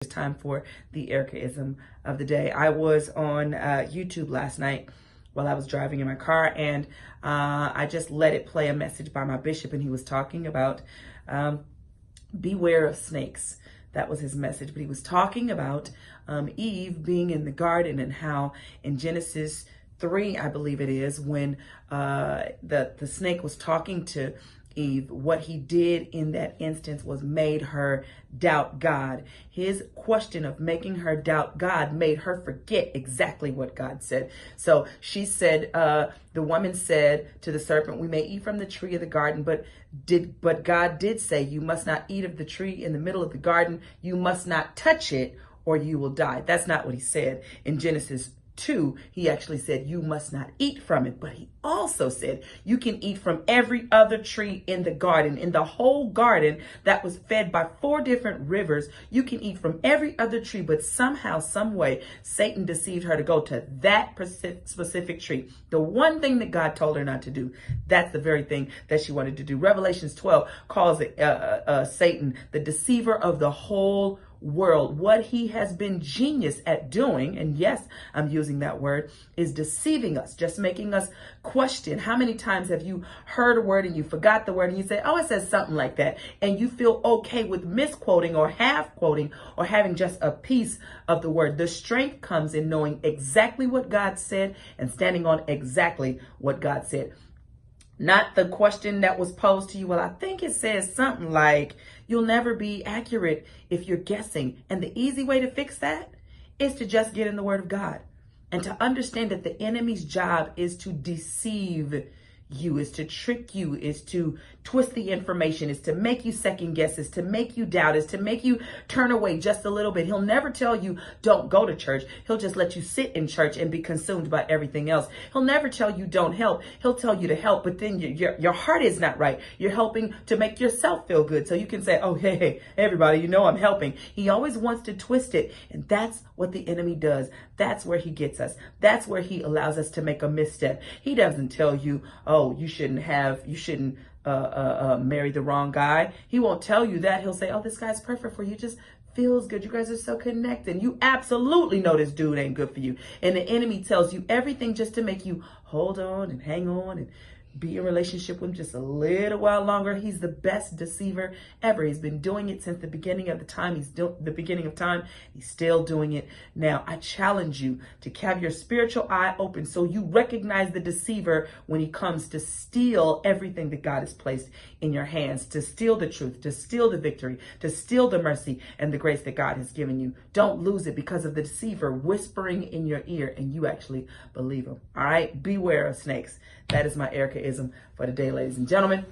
It's time for the Ericaism of the day. I was on YouTube last night while I was driving in my car, and I just let it play a message by my bishop, and he was talking about beware of snakes. That was his message, but he was talking about Eve being in the garden and how in Genesis 3, I believe it is, when the snake was talking to Eve, what he did in that instance was made her doubt God. His question of making her doubt God made her forget exactly what God said. So she said, the woman said to the serpent, we may eat from the tree of the garden, but God did say, you must not eat of the tree in the middle of the garden. You must not touch it or you will die. That's not what he said in Genesis 2, he actually said, you must not eat from it. But he also said, you can eat from every other tree in the garden. In the whole garden that was fed by 4 different rivers, you can eat from every other tree. But somehow, some way, Satan deceived her to go to that specific tree. The one thing that God told her not to do, that's the very thing that she wanted to do. Revelations 12 calls it Satan, the deceiver of the whole world. What he has been genius at doing, and yes, I'm using that word, is deceiving us, just making us question. How many times have you heard a word and you forgot the word and you say, oh, it says something like that, and you feel okay with misquoting or half quoting or having just a piece of the word? The strength comes in knowing exactly what God said and standing on exactly what God said. Not the question that was posed to you. Well, I think it says something like, you'll never be accurate if you're guessing. And the easy way to fix that is to just get in the Word of God and to understand that the enemy's job is to deceive you, is to trick you, is to twist the information, is to make you second guess, is to make you doubt, is to make you turn away just a little bit. He'll never tell you don't go to church. He'll just let you sit in church and be consumed by everything else. He'll never tell you don't help. He'll tell you to help, but then your heart is not right. You're helping to make yourself feel good. So you can say, oh, hey, everybody, you know I'm helping. He always wants to twist it. And that's what the enemy does. That's where he gets us. That's where he allows us to make a misstep. He doesn't tell you, oh, you shouldn't marry the wrong guy. He won't tell you that. He'll say, oh, this guy's perfect for you. Just feels good. You guys are so connected. You absolutely know this dude ain't good for you. And the enemy tells you everything just to make you hold on and hang on and be in relationship with him just a little while longer. He's the best deceiver ever. He's been doing it since the beginning of the time. He's still doing it now. I challenge you to have your spiritual eye open so you recognize the deceiver when he comes to steal everything that God has placed in your hands, to steal the truth, to steal the victory, to steal the mercy and the grace that God has given you. Don't lose it because of the deceiver whispering in your ear and you actually believe him. All right. Beware of snakes. That is my Ericaism for today, ladies and gentlemen.